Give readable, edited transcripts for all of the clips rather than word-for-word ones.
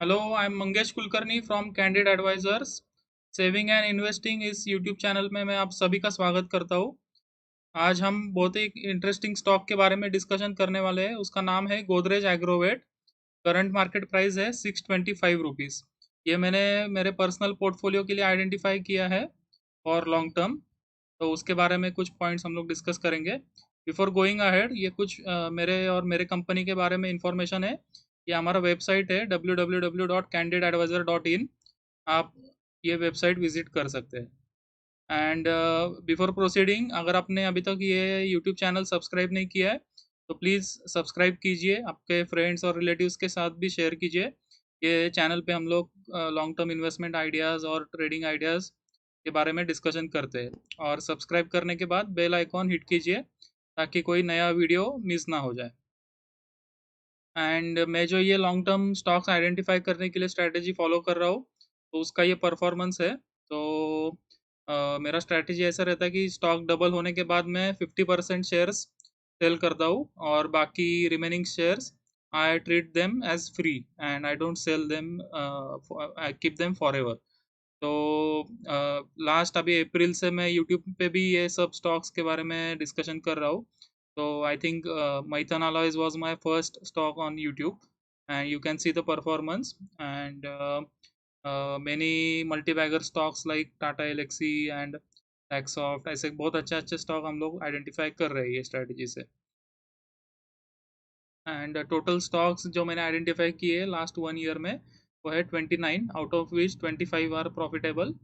Hello, I am Mangesh Kulkarni from candid advisors. Saving and investing इस YouTube channel में मैं आप सभी का स्वागत करता हूँ। आज हम बहुत ही इंटरेस्टिंग स्टॉक के बारे में डिस्कशन करने वाले हैं। उसका नाम है Godrej Agrovet. Current market price है ₹625। ये मैंने मेरे पर्सनल पोर्टफोलियो के लिए आइडेंटिफाई किया है और लॉन्ग टर्म। तो उसके बारे में कुछ पॉइंट्स हम लोग डिस्कस करेंगे। बिफोर गोइंग अहेड, ये कुछ मेरे और मेरे कंपनी के बारे में इंफॉर्मेशन है। ये हमारा वेबसाइट है www.candidadvisor.in। आप ये वेबसाइट विजिट कर सकते हैं। एंड बिफोर प्रोसीडिंग, अगर आपने अभी तक ये यूट्यूब चैनल सब्सक्राइब नहीं किया है तो प्लीज़ सब्सक्राइब कीजिए, आपके फ्रेंड्स और रिलेटिव्स के साथ भी शेयर कीजिए। ये चैनल पे हम लोग लॉन्ग टर्म इन्वेस्टमेंट आइडियाज़ और ट्रेडिंग आइडियाज़ के बारे में डिस्कशन करते हैं। और सब्सक्राइब करने के बाद बेल आइकॉन हिट कीजिए ताकि कोई नया वीडियो मिस ना हो जाए। एंड मैं जो ये लॉन्ग टर्म स्टॉक्स आइडेंटिफाई करने के लिए स्ट्रैटेजी फॉलो कर रहा हूँ, तो उसका ये परफॉर्मेंस है। तो मेरा स्ट्रैटेजी ऐसा रहता है कि स्टॉक डबल होने के बाद मैं 50% शेयर्स सेल करता हूँ और बाकी remaining shares I treat them as free and I don't sell them, I keep them forever. तो लास्ट अभी अप्रैल से मैं यूट्यूब पे भी ये सब स्टॉक्स के बारे में डिस्कशन कर रहा हूँ। तो I think Maithan Alloys was my first stock on YouTube, and you can see the performance. And many multi-bagger stocks like Tata Elxsi and Taxoft, ऐसे बहुत अच्छे अच्छे स्टॉक हम लोग आइडेंटिफाई कर रहे हैं ये स्ट्रेटजी से। एंड टोटल स्टॉक्स जो मैंने आइडेंटिफाई किए लास्ट 1 ईयर में वो है 29, out of which 25 are profitable.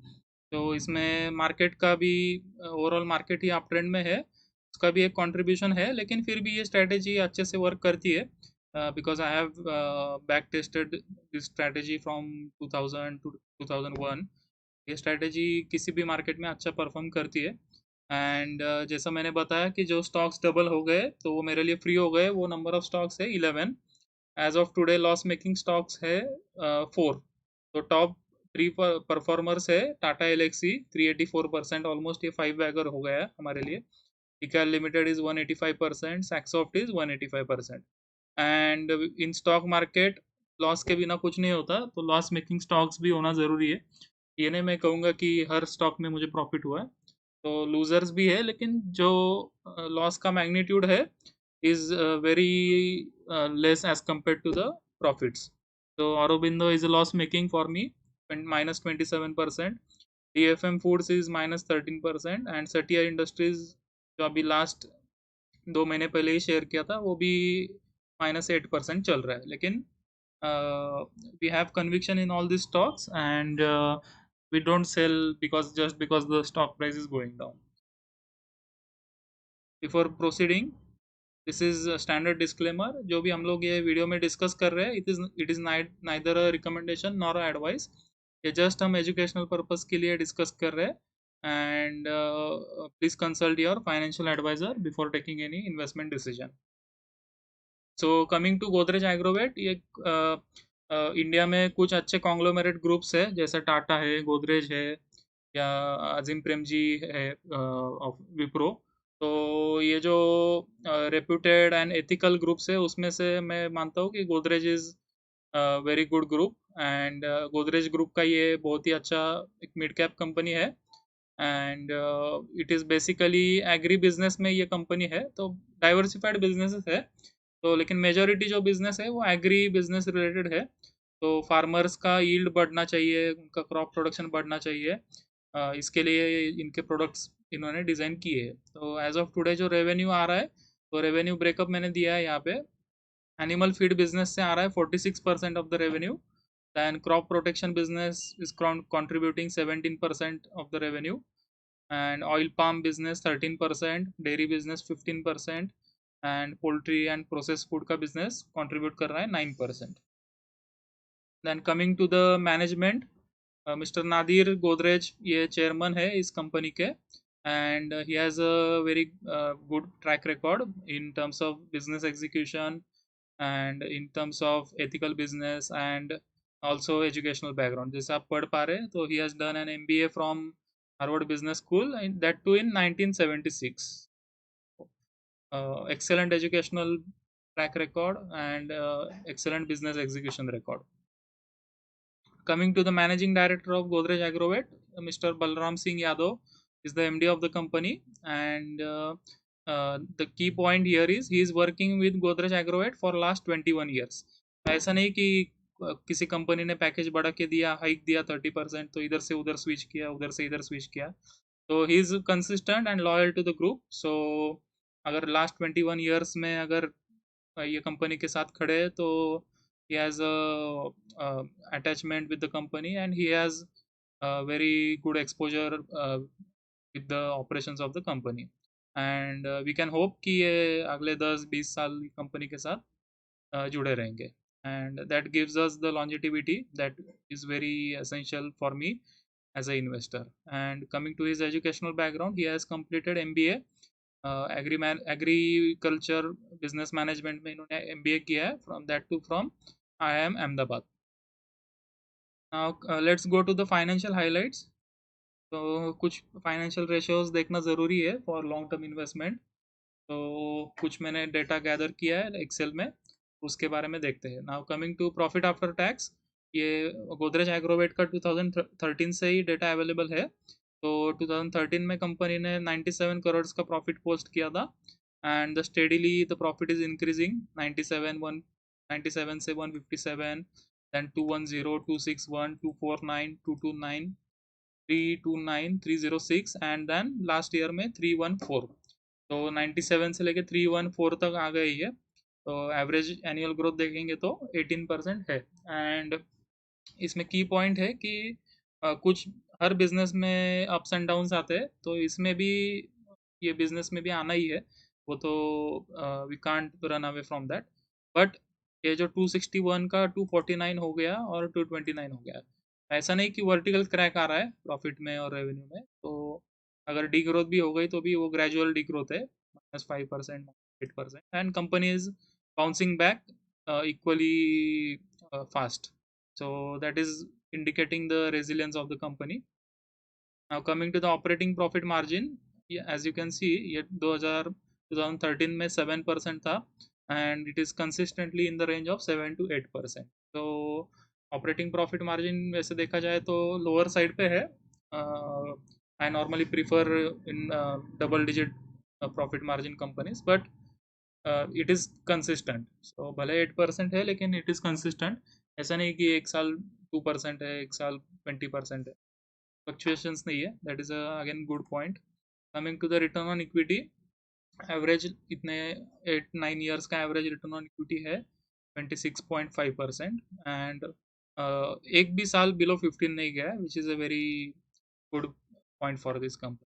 तो इसमें मार्केट का भी, ओवरऑल मार्केट ही अप ट्रेंड में है, उसका भी एक कंट्रीब्यूशन है, लेकिन फिर भी ये स्ट्रैटेजी अच्छे से वर्क करती है because I have back tested this strategy from 2000 to 2001। ये स्ट्रैटेजी किसी भी मार्केट में अच्छा परफॉर्म करती है। एंड जैसा मैंने बताया कि जो स्टॉक्स डबल हो गए तो वो मेरे लिए फ्री हो गए, वो नंबर ऑफ स्टॉक्स है 11। As of today loss making stocks है 4। तो टॉप 3 परफॉर्मर्स है टाटा एलेक्सी 384%, ऑलमोस्ट ये 5 बैगर हो गया है हमारे लिए। इकल limited is 185%, Saksoft is 185%। And in stock market loss के बिना कुछ नहीं होता, तो लॉस मेकिंग स्टॉक्स भी होना ज़रूरी है। ये नहीं मैं कहूँगा कि हर स्टॉक में मुझे प्रॉफिट हुआ है, तो लूजर्स भी है, लेकिन जो लॉस का मैग्नीट्यूड है is very less as compare to the profits. तो Aurobindo is loss making for me, -27%। DFM foods is -13%। And Satia industries जो अभी लास्ट 2 महीने पहले ही शेयर किया था वो भी -8% चल रहा है। लेकिन we have conviction in all this stocks and we don't sell because just because the stock price is going down. Before proceeding, this is a standard disclaimer। जो भी हम लोग ये वीडियो में डिस्कस कर रहे हैं, it is neither a recommendation nor a advice। ये जस्ट हम एजुकेशनल पर्पस के लिए डिस्कस कर रहे हैं। And please consult your financial advisor before taking any investment decision. So coming to Godrej Agrovet, ये इंडिया में कुछ अच्छे कॉन्ग्लोमेरेट ग्रुप्स है, जैसे टाटा है, गोदरेज है, या अजीम प्रेमजी है ऑफ विप्रो। तो ये जो रेप्यूटेड एंड एथिकल ग्रुप्स है उसमें से मैं मानता हूँ कि Godrej is very good group. And Godrej group का ये बहुत ही अच्छा एक मिड कैप कंपनी है। And it is basically agri business में ये कंपनी है, तो डाइवर्सिफाइड बिजनेसेस है। तो लेकिन मेजोरिटी जो बिजनेस है वो एग्री बिजनेस रिलेटेड है। तो फार्मर्स का यील्ड बढ़ना चाहिए, उनका क्रॉप प्रोडक्शन बढ़ना चाहिए, इसके लिए इनके प्रोडक्ट्स इन्होंने डिज़ाइन किए हैं। तो एज ऑफ टुडे जो रेवेन्यू आ रहा है, तो रेवेन्यू ब्रेकअप मैंने दिया है यहाँ पे। एनिमल फीड बिजनेस से आ रहा है 46% of the revenue. Then crop protection business is contributing 17% of the revenue, and oil palm business 13%, dairy business 15%, and poultry and processed food का business contribute कर रहा है 9%। then coming to the management, mister Nadir Godrej ये chairman है इस company के। And he has a very good track record in terms of business execution and in terms of ethical business and also educational background. जैसे आप पढ़ पा रहे हैं, तो he has done an MBA from Harvard business school, that too in 1976। Excellent educational track record and excellent business execution record। Coming to the managing director of Godrej Agrovet, Mr. Balram Singh Yadav is the MD of the company, and the key point here is he is working with Godrej Agrovet for last 21 years. ऐसा नहीं कि किसी company ने package बढ़ा के दिया, hike दिया 30%, तो इधर से उधर स्विच किया, उधर से इधर स्विच किया. तो he is consistent and loyal to the group. So अगर लास्ट 21 ईयर्स में अगर ये कंपनी के साथ खड़े हैं, तो he has a attachment with the company, and he has very good exposure with the operations of the company. And we can hope कि ये अगले 10-20 साल कंपनी के साथ जुड़े रहेंगे. And that gives us the longevity that is very essential for me as an investor. And coming to his educational background, he has completed MBA agriculture business management में इन्होंने MBA किया है, from that to from IIM Ahmedabad. Now let's go to the financial highlights. तो कुछ financial ratios देखना ज़रूरी है for long term investment. तो कुछ मैंने डेटा गैदर किया है एक्सेल में, उसके बारे में देखते हैं. Now coming to profit after tax, ये गोदरेज एग्रोवेट का 2013 से ही डेटा अवेलेबल है. तो 2013 में कंपनी ने 97 करोड़ का प्रॉफिट पोस्ट किया था, and the steadily the profit is increasing. 97 से 157, then 210, 261, 249, 229, 329, 306, and then last year में 314. तो 97 से लेके 314 तक आ गई है. तो एवरेज एनुअल ग्रोथ देखेंगे तो 18% है. एंड इसमें की पॉइंट है कि कुछ हर बिजनेस में अप्स एंड डाउन्स आते हैं, तो इसमें भी ये बिजनेस में भी आना ही है. वो तो we can't run away from that. But ये जो 261 का 249 हो गया और 229 हो गया, ऐसा नहीं कि वर्टिकल क्रैक आ रहा है प्रॉफिट में और रेवेन्यू में. तो अगर डी ग्रोथ भी हो गई तो भी वो ग्रेजुअल डी ग्रोथ है, -5%, -8%, and company is bouncing back equally fast. So that is indicating the resilience of the company. Now coming to the operating profit margin, as you can see, ये 2013 में 7% था, and it is consistently in the range of 7 to 8%. So operating profit margin वैसे देखा जाए तो lower side पे है. I normally prefer in double digit profit margin companies, but it is consistent. So भले 8% है, लेकिन इट इज़ कंसिस्टेंट. ऐसा नहीं कि एक साल 2% है, एक साल 20% है. फ्लक्चुएशंस नहीं है. That is again good point. Coming to the return on equity, average इतने 8-9 ईयर्स का एवरेज रिटर्न ऑन इक्विटी है 26.5%, एंड एक भी साल बिलो 15 नहीं गया, which is a very good point for this company.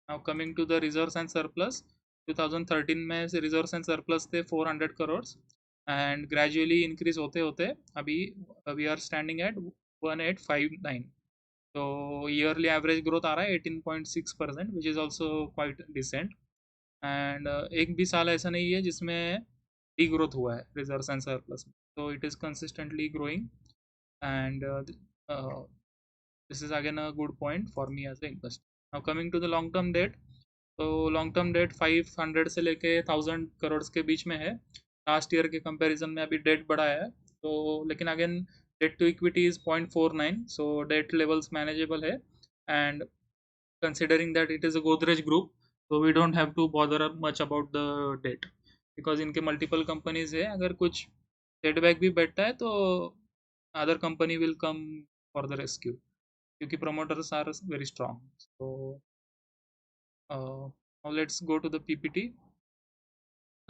Now coming to the reserves and surplus, 2013 में से रिजर्व्स एंड सरप्लस थे 400 करोड़, एंड ग्रेजुअली इंक्रीज होते होते अभी वी आर स्टैंडिंग एट 1859. तो ईयरली एवरेज ग्रोथ आ रहा है 18.6%, which is also quite decent. And एक भी साल ऐसा नहीं है जिसमें डी ग्रोथ हुआ है रिजर्व्स एंड सरप्लस में. तो it is consistently growing, and this is again a good point for me as an investor. Now coming to the long term debt, तो लॉन्ग टर्म डेट 500 से लेके 1000 करोड़ के बीच में है. लास्ट ईयर के comparison में अभी डेट बढ़ा है. तो लेकिन again debt to equity is 0.49, so debt levels manageable है. And considering that it is a Godrej group, तो we don't have to bother much about the debt, because इनके मल्टीपल कंपनीज है. अगर कुछ सेटबैक भी बैठता है तो other company will come for the rescue, क्योंकि promoters are very strong. So now let's go to the PPT.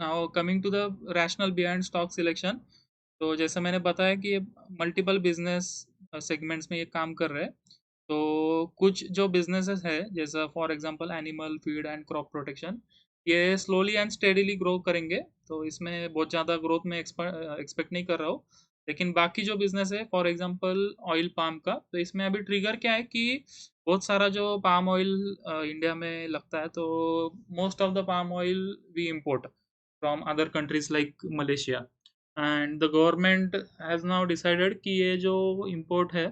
Now coming to the rationale behind stock selection, तो जैसे मैंने बताया कि मल्टीपल बिजनेस सेगमेंट्स में ये काम कर रहे हैं. तो कुछ जो बिजनेसेस है, जैसा for example animal feed and crop protection, ये स्लोली एंड स्टेडीली ग्रो करेंगे. तो इसमें बहुत ज़्यादा ग्रोथ में एक्सपेक्ट नहीं कर रहा हूँ. लेकिन बाकी जो बिजनेस है, फॉर एग्जांपल ऑयल पाम का, तो इसमें अभी ट्रिगर क्या है कि बहुत सारा जो पाम ऑयल इंडिया में लगता है, तो most of the palm oil we import from other countries like Malaysia. And the government has now decided कि ये जो इम्पोर्ट है,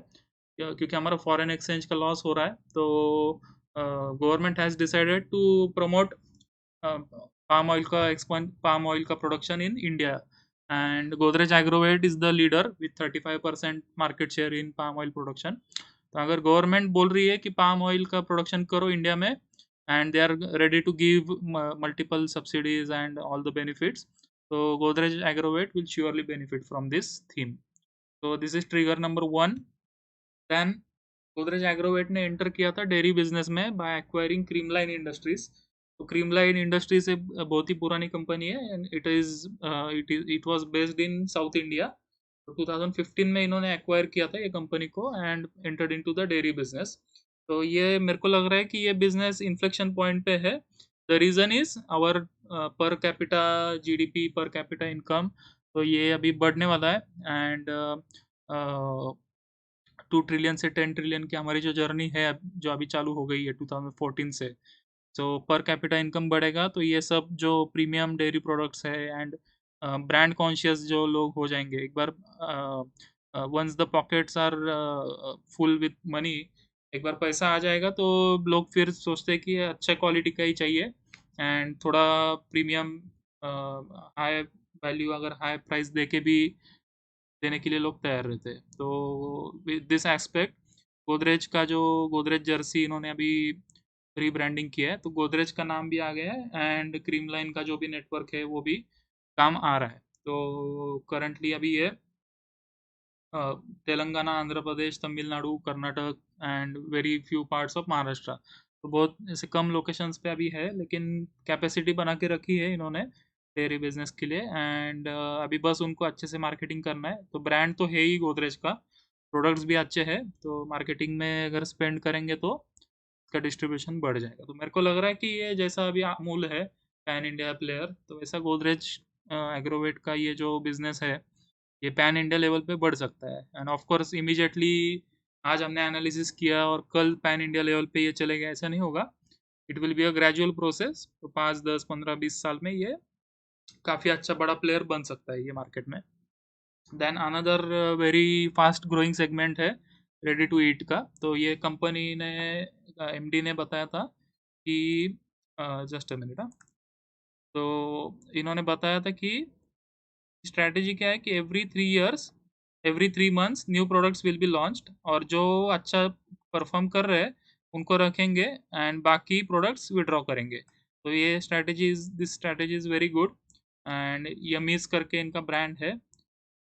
क्योंकि हमारा फॉरेन एक्सचेंज का लॉस हो रहा है, तो government has decided to promote palm oil का production in India. and Godrej Agrovet is the leader with 35% market share in palm oil production. तो अगर गवर्नमेंट बोल रही है कि पाम ऑयल का प्रोडक्शन करो इंडिया में and they are ready to give multiple subsidies and all the benefits, तो Godrej Agrovet will surely benefit from this theme. तो this is trigger number 1. Then Godrej Agrovet ने एंटर किया था डेयरी बिजनेस में बाय एक्वायरिंग क्रीमलाइन इंडस्ट्रीज. तो Creamline industries एक बहुत ही पुरानी कंपनी है and it was based in South India. तो 2015 में इन्होंने एक्वायर किया था ये कंपनी को and entered into the dairy business. तो ये मेरे को लग रहा है कि ये बिजनेस इन्फ्लेक्शन पॉइंट पे है. The reason is our per capita GDP, per capita income. तो ये अभी बढ़ने वाला है एंड 2 ट्रिलियन से 10 ट्रिलियन की हमारी जो जर्नी है जो अभी चालू हो गई है 2014 से. तो पर कैपिटा इनकम बढ़ेगा तो ये सब जो प्रीमियम डेयरी प्रोडक्ट्स है एंड ब्रांड कॉन्शियस जो लोग हो जाएंगे एक बार once the pockets are full with money, एक बार पैसा आ जाएगा तो लोग फिर सोचते हैं कि अच्छा क्वालिटी का ही चाहिए एंड थोड़ा प्रीमियम हाई वैल्यू अगर हाई प्राइस दे के भी देने के लिए लोग तैयार रहते हैं. तो विद दिस एस्पेक्ट गोदरेज का जो गोदरेज जर्सी इन्होंने अभी रीब्रांडिंग किया है तो गोदरेज का नाम भी आ गया है एंड क्रीम लाइन का जो भी नेटवर्क है वो भी काम आ रहा है. तो करंटली अभी ये Telangana, Andhra Pradesh, Tamil Nadu, Karnataka and very few parts of Maharashtra, तो बहुत ऐसे कम लोकेशंस पे अभी है लेकिन कैपेसिटी बना के रखी है इन्होंने डेयरी बिजनेस के लिए एंड अभी बस उनको अच्छे से मार्केटिंग करना है. तो ब्रांड तो है ही गोदरेज का, प्रोडक्ट्स भी अच्छे हैं, तो मार्केटिंग में अगर स्पेंड करेंगे तो इसका डिस्ट्रीब्यूशन बढ़ जाएगा. तो मेरे को लग रहा है कि ये जैसा अभी अमूल है पैन इंडिया प्लेयर, तो वैसा गोदरेज एग्रोवेट का ये जो बिजनेस है ये पैन इंडिया लेवल पे बढ़ सकता है. एंड ऑफ कोर्स इमीडिएटली आज हमने एनालिसिस किया और कल पैन इंडिया लेवल पे ये चलेगा ऐसा नहीं होगा. It will be a gradual process. तो 5, 10, 15, 20 साल में ये काफ़ी अच्छा बड़ा प्लेयर बन सकता है ये मार्केट में. Then another very fast growing segment है रेडी टू ईट का. तो ये कंपनी ने एमडी ने बताया था कि जस्ट अ मिनट, तो इन्होंने बताया था कि स्ट्रैटेजी क्या है कि every 3 months new products will be launched और जो अच्छा परफॉर्म कर रहे हैं उनको रखेंगे एंड बाकी प्रोडक्ट्स विड्रॉ करेंगे. तो ये this strategy is very good and Yummies करके इनका ब्रांड है.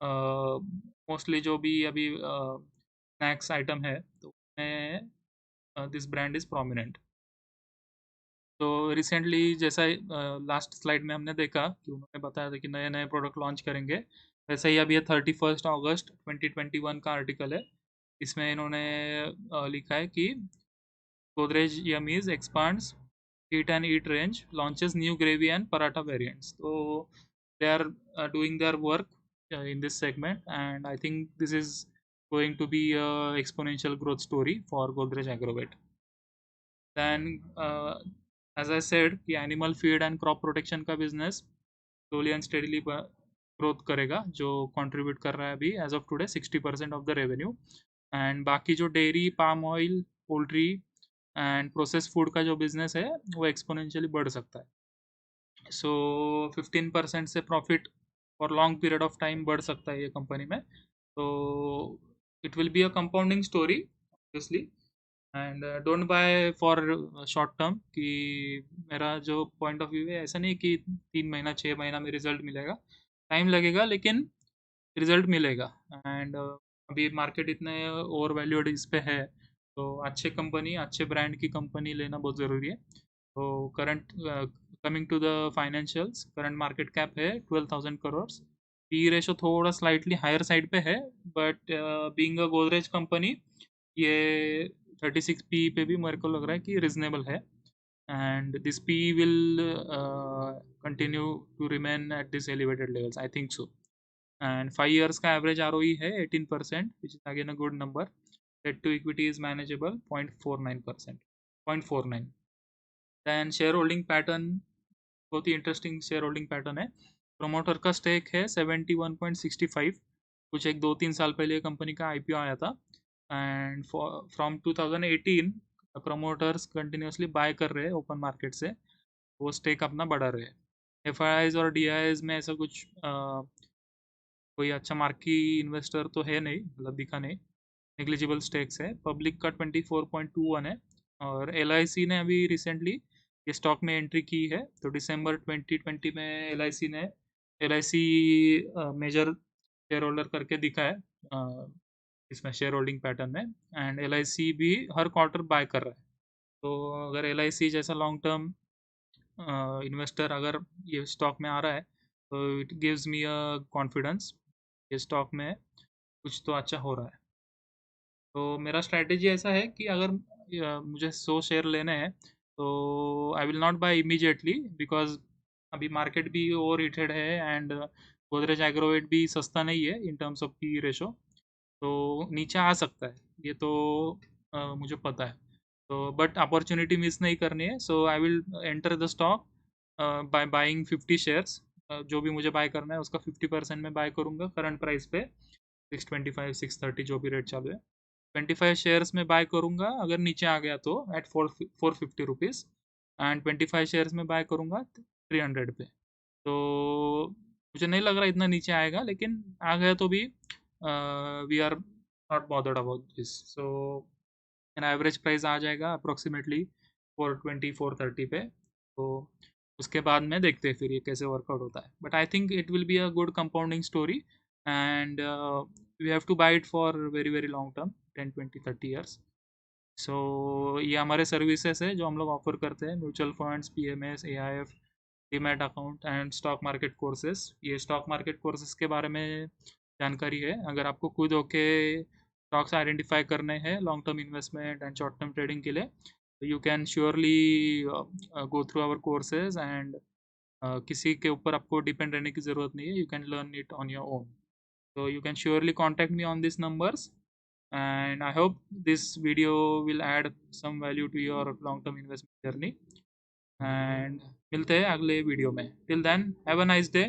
मोस्टली जो भी अभी स्नैक्स आइटम है तो उसमें दिस ब्रांड इज़ प्रोमिनेंट. तो रिसेंटली जैसा लास्ट स्लाइड में हमने देखा कि उन्होंने बताया था कि नए नए प्रोडक्ट लॉन्च करेंगे, वैसे ही अभी ये 31 अगस्त 2021 का आर्टिकल है. इसमें इन्होंने लिखा है कि Godrej Yummiez expands eat and eat range, launches new gravy and paratha variants. तो they are doing their work in this segment and I think this is going to be a exponential growth story for Godrej Agrovet. Then, as I said कि animal feed and crop protection का business slowly and steadily growth करेगा, जो contribute कर रहा है अभी as of today 60% of the revenue. And बाकी जो dairy, palm oil, poultry and process food का जो बिजनेस है वो एक्सपोनेंशियली बढ़ सकता है. सो 15% से profit for long period of time बढ़ सकता है ये कंपनी में. तो it will be a compounding story obviously and don't buy for short term. कि मेरा जो पॉइंट ऑफ व्यू है ऐसा नहीं कि 3 महीना 6 महीना में रिजल्ट मिलेगा, टाइम लगेगा लेकिन रिजल्ट मिलेगा. एंड अभी मार्केट इतने ओवर वैल्यूड इस पे है तो अच्छे कंपनी, अच्छे ब्रांड की कंपनी लेना बहुत ज़रूरी है. तो current coming to the financials, current market cap है 12,000 करोड़. पी रेशो थोड़ा स्लाइटली हायर साइड पे है but being a Godrej company ये 36 पी पे भी मेरे को लग रहा है कि रिजनेबल है and this P will continue to remain at this elevated levels I think so. And 5 years का एवरेज आरओई है 18%, which is again a good number. Debt to equity is manageable 0.49%, 0.49. Then share holding pattern बहुत ही interesting share holding pattern है. Promoter का stake है 71.65. कुछ 2-3 साल पहले कंपनी का आईपीओ आया था and from 2018 promoters continuously buy कर रहे हैं ओपन मार्केट से, वो स्टेक अपना बढ़ा रहे हैं. एफ और डी में ऐसा कुछ कोई अच्छा मार्की इन्वेस्टर तो है नहीं, मतलब दिखा नहीं, नेग्लिजिबल स्टेक्स है। पब्लिक का 24.21 है। और एल ने अभी रिसेंटली ये स्टॉक में एंट्री की है, तो दिसंबर 2020 में एल मेजर शेयर होल्डर करके दिखा है इसमें शेयर होल्डिंग पैटर्न में। एंड एल भी हर क्वार्टर बाय कर रहा है। तो अगर एल जैसा लॉन्ग टर्म इन्वेस्टर अगर ये स्टॉक में आ रहा है, तो it gives me a confidence, ये स्टॉक में कुछ तो अच्छा हो रहा है। तो मेरा स्ट्रैटेजी ऐसा है कि अगर मुझे 100 शेयर लेने हैं, तो I will not buy immediately, because अभी मार्केट भी ओवर हीटेड है एंड गोदरेज एग्रोवेट भी सस्ता नहीं है in terms of P ratio. तो नीचे आ सकता है ये तो मुझे पता है। तो बट अपॉर्चुनिटी मिस नहीं करनी है, so I will enter the stock by buying 50 shares. जो भी मुझे बाय करना है उसका 50% में बाय करूंगा करंट प्राइस पे, 625 630 जो भी रेट चालू है। 25 शेयर्स में बाय करूंगा अगर नीचे आ गया तो एट 450 रुपीज़, एंड 25 शेयर्स में बाय करूंगा 300 पे। तो मुझे नहीं लग रहा इतना नीचे आएगा, लेकिन आ गया तो भी we are not bothered about this. So an average price आ जाएगा अप्रोक्सीमेटली 420 430 पे। तो उसके बाद में देखते हैं फिर ये कैसे वर्कआउट होता है, but I think it will be a good compounding story. And we have to buy it for very very long term, 10 20 30 years. So ये हमारे सर्विसेज है जो हम लोग ऑफर करते हैं, mutual funds, PMS, AIF, demat account and stock market courses. ये stock market courses के बारे में जानकारी है। अगर आपको खुद होके स्टॉक्स आइडेंटिफाई करने हैं long term investment and short term trading के लिए, तो you can surely go through our courses. एंड किसी के ऊपर आपको डिपेंड रहने की ज़रूरत नहीं है, you can learn it on your own. So you can surely contact me on these numbers, and I hope this video will add some value to your long term investment journey. And मिलते हैं अगले video में, till then have a nice day.